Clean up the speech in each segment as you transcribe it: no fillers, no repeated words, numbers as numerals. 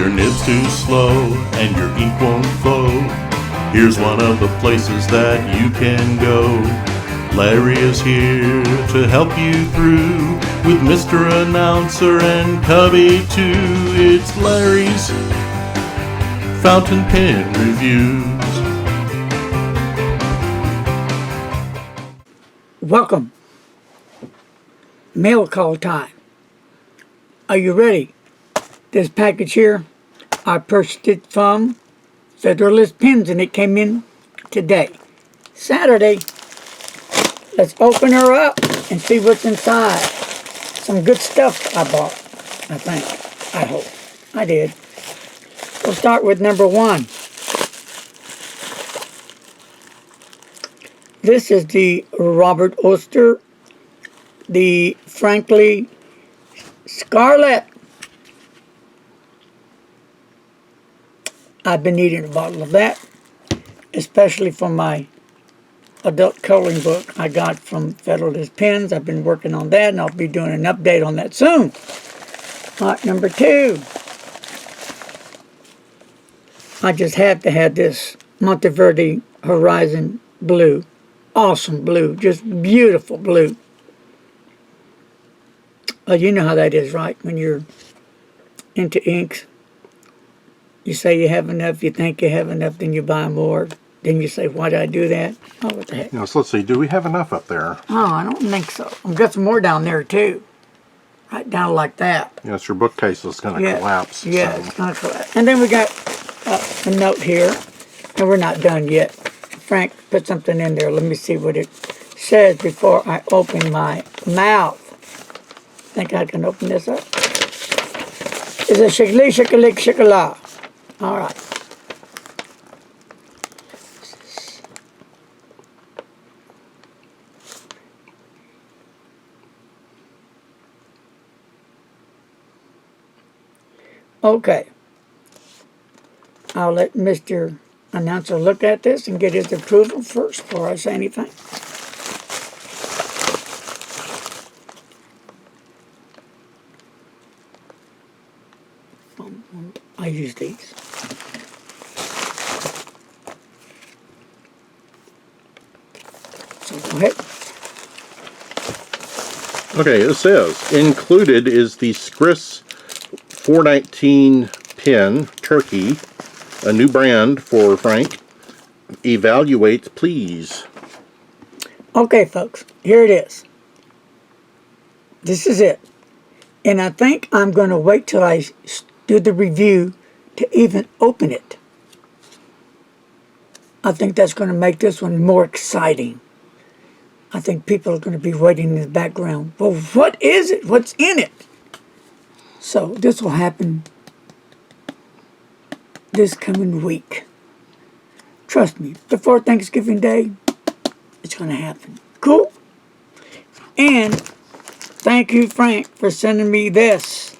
your nib's too slow and your ink won't flow, here's one of the places that you can go. Larry is here to help you through with Mr. Announcer and Cubby too. It's Larry's Fountain Pen Reviews. Welcome. Mail call time. Are you ready? This package here, I purchased it from Federalist Pens and it came in today, Saturday. Let's open her up and see what's inside. Some good stuff I bought, I think. I hope. I did. We'll start with number one. This is the Robert Oster, the Frankly Scarlet. I've been needing a bottle of that, especially for my adult coloring book I got from Federalist Pens. I've been working on that, and I'll be doing an update on that soon. All right, number two. I just had to have this Monteverde Horizon blue. Awesome blue, just beautiful blue. You know how that is, right? When you're into inks, you say you have enough, you think you have enough, then you buy more. Then you say, why did I do that? Oh, what the heck? So let's see, do we have enough up there? Oh, I don't think so. I've got some more down there, too. Right down like that. Yes, your bookcase is going to collapse. Yeah, it's going to collapse. And then we got a note here, and we're not done yet. Frank put something in there. Let me see what it says before I open my mouth. Think I can open this up? It's a shikli, shikalik, shikala. All right. Okay. I'll let Mr. Announcer look at this and get his approval first before I say anything. I use these. So go ahead. Okay, it says, included is the Scris 419 pen, Turkey, a new brand for Frank. Evaluate, please. Okay, folks, here it is. This is it. And I think I'm going to wait till I do the review to even open it. I think that's going to make this one more exciting. I think people are going to be waiting in the background. Well, what is it? What's in it? So this will happen this coming week. Trust me, before Thanksgiving Day, it's going to happen. Cool? And thank you, Frank, for sending me this.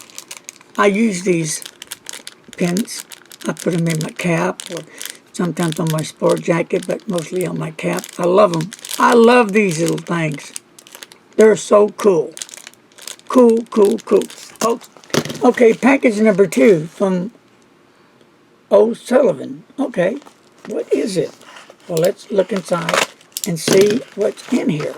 I use these pens. I put them in my cap or sometimes on my sport jacket, but mostly on my cap. I love them. I love these little things. They're so cool. Cool, cool, cool. Oh, okay, package number two from O'Sullivan. Okay, what is it? Well, let's look inside and see what's in here.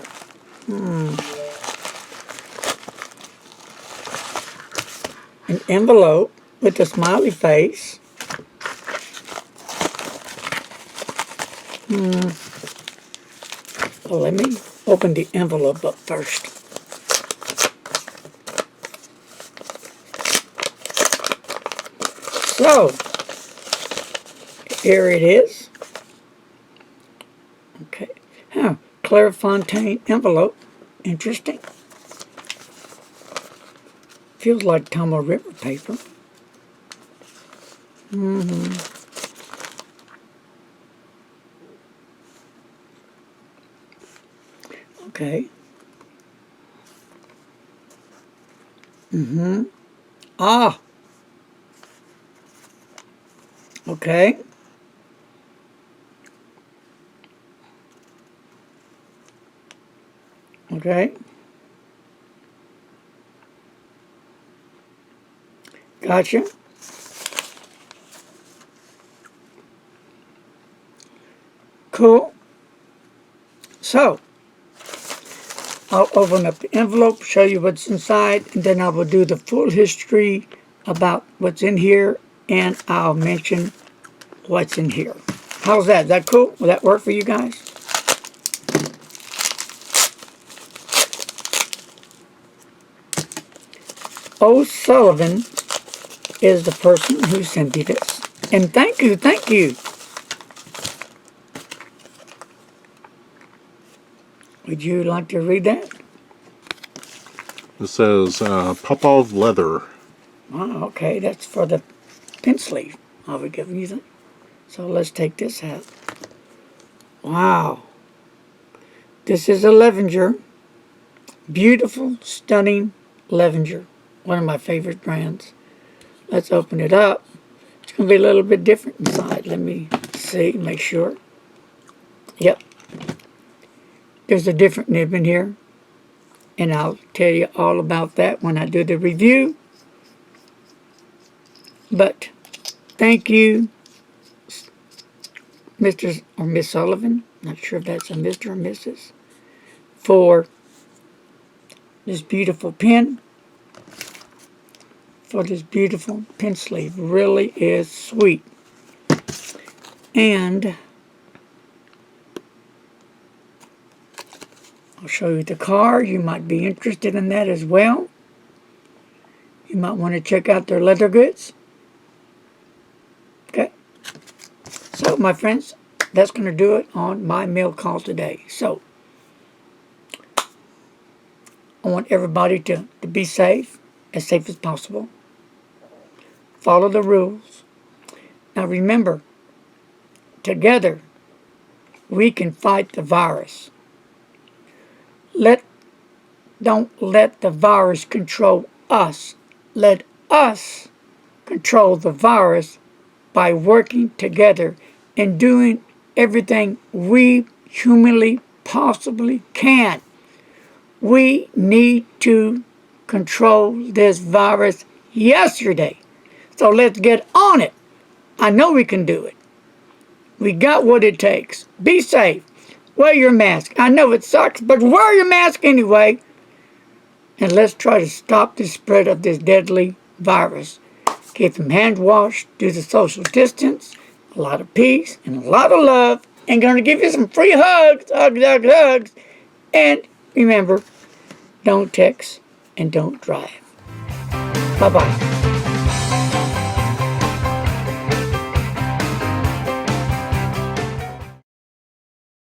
An envelope with a smiley face. Well, let me open the envelope up first. So, here it is. Okay. Clairefontaine envelope. Interesting. Feels like Tomo River paper. Okay. Ah. Okay. Okay. Gotcha. Cool. So, I'll open up the envelope, show you what's inside, and then I will do the full history about what's in here, and I'll mention what's in here. How's that? Is that cool? Will that work for you guys? O'Sullivan is the person who sent me this. And thank you, thank you. Would you like to read that? It says Popov leather. Oh, okay, that's for the pen sleeve I'll be giving you. So let's take this out. Wow. This is a Levenger. Beautiful, stunning Levenger. One of my favorite brands. Let's open it up. It's going to be a little bit different inside. Let me see, make sure. Yep. There's a different nib in here. And I'll tell you all about that when I do the review. But thank you, Mr. or Miss Sullivan. Not sure if that's a Mr. or Mrs. For this beautiful pen. For this beautiful pen sleeve. Really is sweet. And I'll show you the card. You might be interested in that as well. You might want to check out their leather goods. Okay. So, my friends, that's going to do it on my mail call today. So, I want everybody to be safe as possible. Follow the rules. Now remember, together we can fight the virus. Don't let the virus control us. Let us control the virus by working together and doing everything we humanly possibly can. We need to control this virus yesterday. So let's get on it. I know we can do it. We got what it takes. Be safe. Wear your mask. I know it sucks, but wear your mask anyway. And let's try to stop the spread of this deadly virus. Keep them hand washed, do the social distance, a lot of peace, and a lot of love. And going to give you some free hugs, hugs. And remember, don't text and don't drive. Bye-bye.